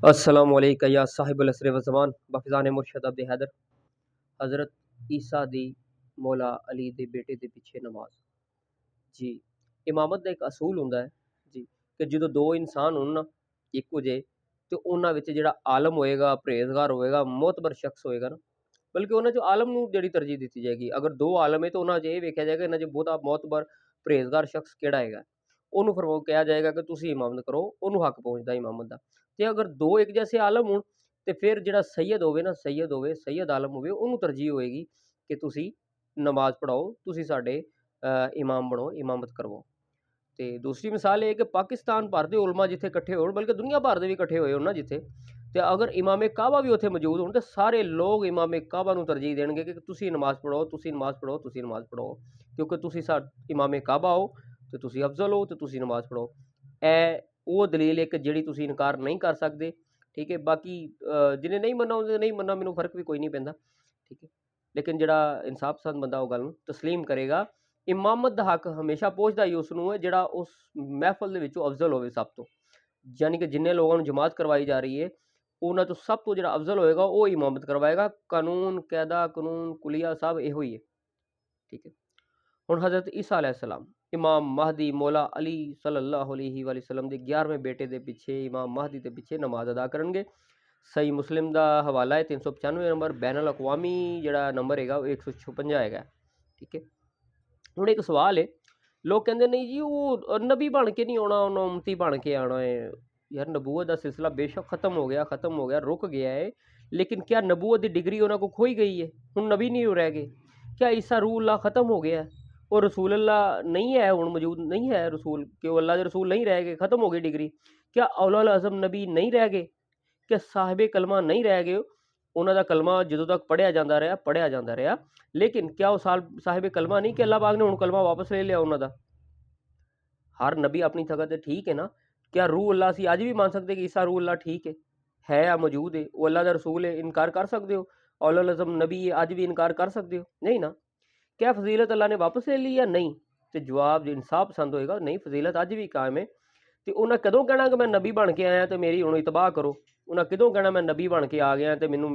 अस्सलामुअलैकुम या साहिबुल असर व ज़मान बफ़िज़ान मुर्शद अब्द हैदर हज़रत ईसा दी मौला अली दे बेटे दे पिछे नमाज जी इमामत ਦਾ ਇੱਕ ਅਸੂਲ ਹੁੰਦਾ ਹੈ ਜੀ ਕਿ ਜਦੋਂ ਦੋ ਇਨਸਾਨ ਹੋਣ ਨਾ ਇੱਕੋ ਜਿਹੇ ਤੇ ਉਹਨਾਂ ਵਿੱਚ ਜਿਹੜਾ ਆਲਮ ਹੋਏਗਾ ਪਰਹੇਜ਼ਗਾਰ ਹੋਏਗਾ ਮੋਤਬਰ ਸ਼ਖਸ ਹੋਏਗਾ ਨਾ ਬਲਕਿ ਉਹਨਾਂ 'ਚੋਂ ਆਲਮ ਨੂੰ ਜਿਹੜੀ ਤਰਜੀਹ ਦਿੱਤੀ ਜਾਏਗੀ ਅਗਰ ਦੋ ਆਲਮ ਹੈ ਤਾਂ ਉਹਨਾਂ 'ਚ ਇਹ ਵੇਖਿਆ ਜਾਏਗਾ ਇਹਨਾਂ 'ਚ ਬਹੁਤਾ ਮੋਤਬਰ ਪਰਹੇਜ਼ਗਾਰ ਸ਼ਖਸ ਕਿਹੜਾ ਹੈਗਾ ਉਹਨੂੰ ਫਿਰ ਉਹ ਕਿਹਾ ਜਾਏਗਾ ਕਿ ਤੁਸੀਂ ਇਮਾਮਤ ਕਰੋ ਉਹਨੂੰ ਹੱਕ ਪਹੁੰਚਦਾ ਇਮਾਮਤ ਦਾ ਤੇ ਅਗਰ ਦੋ ਇੱਕ ਜੈਸੇ ਆਲਮ ਹੋਣ ਤੇ ਫਿਰ ਜਿਹੜਾ ਸੈਯਦ ਹੋਵੇ ਨਾ ਸੈਯਦ ਆਲਮ ਹੋਵੇ ਉਹਨੂੰ ਤਰਜੀਹ ਹੋਏਗੀ ਕਿ ਤੁਸੀਂ ਨਮਾਜ਼ ਪੜਾਓ ਤੁਸੀਂ ਸਾਡੇ ਇਮਾਮ ਬਣੋ ਇਮਾਮਤ ਕਰਵਾਓ। ਤੇ ਦੂਸਰੀ ਮਿਸਾਲ ਇਹ ਹੈ ਕਿ ਪਾਕਿਸਤਾਨ ਭਰ ਦੇ ਉਲਮਾ ਜਿੱਥੇ ਇਕੱਠੇ ਹੋਣ ਬਲਕਿ ਦੁਨੀਆ ਭਰ ਦੇ ਵੀ ਇਕੱਠੇ ਹੋਏ ਹੋਣ ਨਾ ਜਿੱਥੇ ਤੇ ਅਗਰ ਇਮਾਮੇ ਕਾਬਾ ਵੀ ਉੱਥੇ ਮੌਜੂਦ ਹੋਣ ਤੇ ਸਾਰੇ ਲੋਕ ਇਮਾਮੇ ਕਾਬਾ ਨੂੰ ਤਰਜੀਹ ਦੇਣਗੇ ਕਿ ਤੁਸੀਂ ਨਮਾਜ਼ ਪੜੋ ਤੁਸੀਂ ਨਮਾਜ਼ ਪੜੋ ਤੁਸੀਂ ਨਮਾਜ਼ ਪੜੋ ਕਿਉਂਕਿ ਤੁਸੀਂ ਇਮਾਮੇ ਕਾਬਾ ਹੋ ਤੇ ਤੁਸੀਂ ਅਫਜ਼ਲ ਹੋ ਤੇ ਤੁਸੀਂ ਨਮਾਜ਼ ਪੜੋ। ਇਹ ਉਹ ਦਲੀਲ ਇੱਕ ਜਿਹੜੀ ਤੁਸੀਂ ਇਨਕਾਰ ਨਹੀਂ ਕਰ ਸਕਦੇ ਠੀਕ ਹੈ। ਬਾਕੀ ਜਿਹਨੇ ਨਹੀਂ ਮੰਨਣਾ ਉਹਨੇ ਨਹੀਂ ਮੰਨਣਾ ਮੈਨੂੰ ਫਰਕ ਵੀ ਕੋਈ ਨਹੀਂ ਪੈਂਦਾ ਠੀਕ ਹੈ। ਲੇਕਿਨ ਜਿਹੜਾ ਇਨਸਾਫ ਪਸੰਦ ਬੰਦਾ ਉਹ ਗੱਲ ਨੂੰ ਤਸਲੀਮ ਕਰੇਗਾ। ਇਮਾਮਤ ਦਾ ਹੱਕ ਹਮੇਸ਼ਾ ਪਹੁੰਚਦਾ ਹੀ ਉਸ ਨੂੰ ਹੈ ਜਿਹੜਾ ਉਸ ਮਹਿਫਲ ਦੇ ਵਿੱਚੋਂ ਅਫਜ਼ਲ ਹੋਵੇ ਸਭ ਤੋਂ, ਯਾਨੀ ਕਿ ਜਿੰਨੇ ਲੋਕਾਂ ਨੂੰ ਜਮਾਤ ਕਰਵਾਈ ਜਾ ਰਹੀ ਹੈ ਉਹਨਾਂ ਤੋਂ ਸਭ ਤੋਂ ਜਿਹੜਾ ਅਫਜ਼ਲ ਹੋਏਗਾ ਉਹ ਇਮਾਮਤ ਕਰਵਾਏਗਾ। ਕਾਨੂੰਨ ਕਾयदा ਕਾਨੂੰਨ ਕੁਲੀਆ ਸਭ ਇਹੋ ਹੀ ਹੈ ਠੀਕ ਹੈ। ਹੁਣ हज़रत ईसा अलैहिस्सलाम इमाम महदी मौला अली सल्लल्लाहु अलैहि वसल्लम के 11वें बेटे के पिछे इमाम महदी के पिछे नमाज अदा करेंगे। सही मुस्लिम का हवाला है 395 नंबर, बैनुल अक़वामी जिहड़ा नंबर है वो 156 है ठीक है। हुण एक सवाल है लोग कहते नहीं जी वो नबी बन के नहीं आना उन्होंने उम्मती बन के आना है। यार नबूवत का सिलसिला बेशक ख़त्म हो गया रुक गया है लेकिन क्या नबूवत की डिग्री उन्होंने को खोई गई है? हुण नबी नहीं रह गए। क्या ईसा रूहुल्लाह ख़त्म हो गया है और रसूल अल्लाह नहीं है हुण मौजूद नहीं है रसूल कि वो अल्लाह के रसूल नहीं रह गए ख़त्म हो गई डिग्री? क्या औलुल अज़म नबी नहीं रह गए? क्या साहिबे कलमा नहीं रह गए? उन्हों का कलमा जो तक पढ़िया जाता रहा लेकिन क्या वो साहिबे कलमा नहीं कि अल्लाह पाक ने हुण कलमा वापस ले लिया उन्हों का? हर नबी अपनी जगह तो ठीक है ना। क्या रूह अल्लाह असीं अज भी मान सकते कि ईसा रूह अल्लाह ठीक है या मौजूद है वो अल्लाह का रसूल है इनकार कर सकते हो? औलुल अज़म नबी है अज भी इनकार कर सकते हो? नहीं ना। क्या फजीलत अल्लाह ने वापस ले ली या नहीं? तो जवाब जो इंसाफ पसंद होएगा नहीं फजीलत अज भी कायम है। तो उन्हें कदों कहना कि मैं नबी बन के आया तो मेरी हुण इतबाह करो? उन्हें कदों कहना मैं नबी बन के आ गया तो मैनू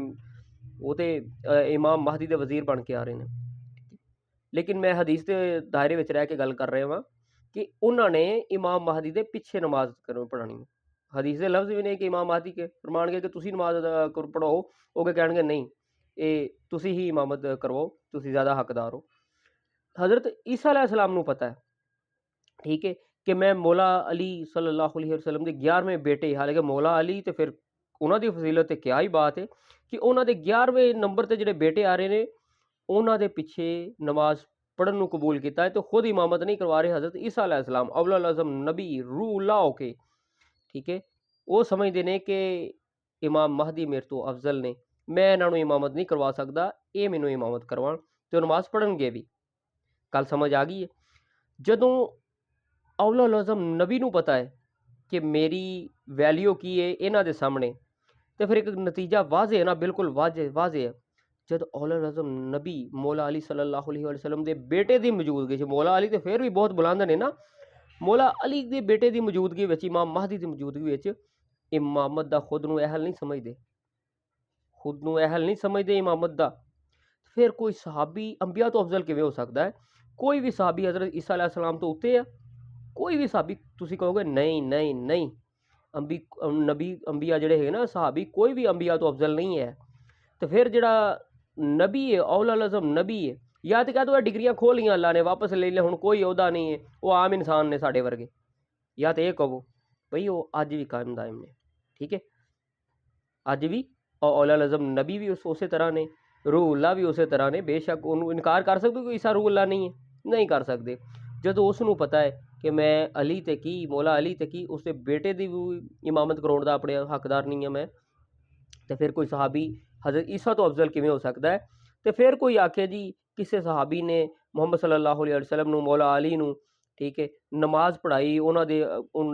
वो तो इमाम महदी के वजीर बन के आ रहे हैं। लेकिन मैं हदीस के दायरे में रह के गल कर रहा वहाँ कि उन्होंने इमाम महदी के पिछे नमाज पढ़ानी है। हदीस के लफ्ज़ भी नहीं कि इमाम महदी के फरमान के तुसीं नमाज पढ़ाओ वो कहणगे नहीं ये तुसीं ही इमामत करवाओ तुसीं ज़्यादा हकदार हो। हज़रत ईसा अलैहिस्सलाम नूं पता है ठीक है कि मैं मौला अली सल्लल्लाहु अलैहि वसल्लम के 11वें बेटे हालांकि मौला अली तो फिर उन्होंने फजीलत तो क्या ही बात है कि उन्होंने 11वें नंबर से जोड़े बेटे आ रहे हैं उन्होंने पिछे नमाज पढ़न नूं कबूल किया है तो खुद इमामत नहीं करवा रहे। हज़रत ईसा अलैहिस्सलाम औलुल अज़म नबी रूहुल्लाह होके ठीक है वो समझते हैं कि इमाम महदी मेरे तो अफजल ने मैं इन्हों इमामत नहीं करवा सकता ये मैनू इमामत करवान तो नमाज पढ़नगे भी। गल समझ आ गई है। जदों औलुल अज़म नबी नूं पता है कि मेरी वैल्यू की है इन्हां दे सामने तो फिर एक नतीजा वाजे है ना बिल्कुल वाजे है। जब औलुल अज़म नबी मौला अली सल्लल्लाहु अलैहि वसल्लम के बेटे की मौजूदगी च मौला अली तो फिर भी बहुत बुलंद ने ना मौला अली के बेटे की मौजूदगी इमाम महदी की मौजूदगी इमामत का खुद नूं अहल नहीं समझते इमामत का। फिर कोई सहाबी अंबिया तो अफजल किवें हो सकता है? कोई भी सहाबी हज़रत ईसा अलैहिस्सलाम तो उत्ते है? कोई भी सहाबी तुसीं कहोगे नहीं नहीं नहीं नबी अंबिया जिहड़े है ना सहाबी कोई भी अंबिया तो अफजल नहीं है। तो फिर जिहड़ा नबी है औलुल अज़म नबी है या तो कह दो डिग्रियां खो लियां अल्लाह ने वापस ले लिया हुण कोई ओहदा नहीं है वो आम इंसान ने साडे वर्गे या तो यह कहो भाई वो अज भी कायम दायम ने ठीक है। अज भी औलुल अज़म नबी भी उस तरह ने रूहुल्लाह भी उस तरह ने बेशक उन्होंने इनकार कर सकते कि ईसा रूहुल्लाह नहीं है नहीं कर सकते। जदों उसनूं पता है कि मैं अली ते की मौला अली ते की उसके बेटे की भी इमामत कराउण दा अपने हकदार नहीं है मैं तो फिर कोई सहाबी हज़रत ईसा तो अफजल किवें हो सकता है? तो फिर कोई आखे जी किसी सहाबी ने मुहम्मद सल्लल्लाहु अलैहि वसल्लम नूं मौला अली नूं ठीक है नमाज पढ़ाई उन्होंने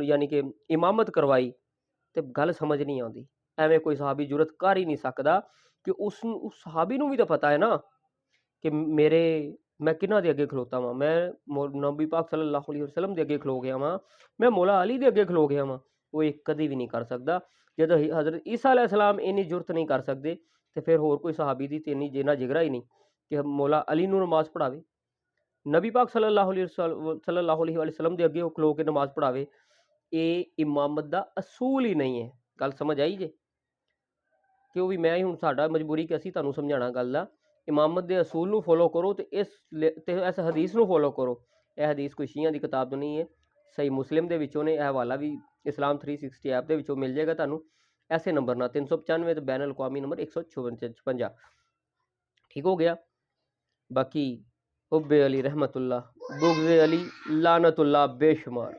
यानी कि इमामत करवाई तो गल समझ नहीं आती। एवें कोई सहाबी जुरत कर ही नहीं सकता कि उस सहाबी नूं भी तो पता है ना कि मेरे मैं किन्हां दे अगे खलोता वां मैं नबी पाक सल्लल्लाहु अलैहि वसल्लम दे अगे खलो गया वां मैं मौला अली दे अगे खलो गया वां वो एक कदी भी नहीं कर सकता। ਜਦੋਂ ਹਜ਼ਰਤ ਈਸਾ अलैहिस्सलाम ਇੰਨੀ ਜੁਰਤ ਨਹੀਂ ਕਰ ਸਕਦੇ ਤੇ ਫਿਰ ਹੋਰ ਕੋਈ ਸਹਾਬੀ ਦੀ ਤੇ ਇੰਨੀ ਜਿੰਨਾ ਜਿਗਰਾ ਹੀ ਨਹੀਂ ਕਿ ਮੌਲਾ ਅਲੀ ਨੂੰ ਨਮਾਜ਼ ਪੜ੍ਹਾਵੇ। ਨਬੀ ਪਾਕ ਸੱਲੱਲਾਹੁ अलैहि वसल्लम ਦੇ ਅੱਗੇ ਉਹ ਖਲੋ ਕੇ ਨਮਾਜ਼ ਪੜ੍ਹਾਵੇ, ਇਹ ਇਮਾਮਤ ਦਾ ਅਸੂਲ ਹੀ ਨਹੀਂ ਹੈ। ਗੱਲ ਸਮਝ ਆਈ ਜੇ? ਕਿ ਉਹ ਵੀ ਮੈਂ ਹੀ ਹੁਣ ਸਾਡਾ ਮਜਬੂਰੀ ਕਿ ਅਸੀਂ ਤੁਹਾਨੂੰ ਸਮਝਾਉਣਾ ਗੱਲ ਦਾ, ਇਮਾਮਤ ਦੇ ਅਸੂਲ ਨੂੰ ਫੋਲੋ ਕਰੋ ਤੇ ਇਸ ਹਦੀਸ ਨੂੰ ਫੋਲੋ ਕਰੋ। ਇਹ ਹਦੀਸ ਕੋਈ ਸ਼ੀਆਂ ਦੀ ਕਿਤਾਬ ਤੋਂ ਨਹੀਂ ਹੈ, ਸਹੀ ਮੁਸਲਿਮ ਦੇ ਵਿੱਚੋਂ ਨੇ। ਇਹ ਹਵਾਲਾ ਵੀ ਇਸਲਾਮ 360 ਐਪ ਦੇ ਵਿੱਚੋਂ ਮਿਲ ਜਾਏਗਾ ਤੁਹਾਨੂੰ, ਐਸੇ ਨੰਬਰ ਨਾਲ 395 ਤੇ ਬੈਨ ਅਲ-ਅਕਵਾਮੀ ਨੰਬਰ 156। ਠੀਕ ਹੋ ਗਿਆ। ਬਾਕੀ ਹੁब्बे अली रहमतुल्लाह, बुग़्ज़े अली लानतुल्लाह बेशुमार।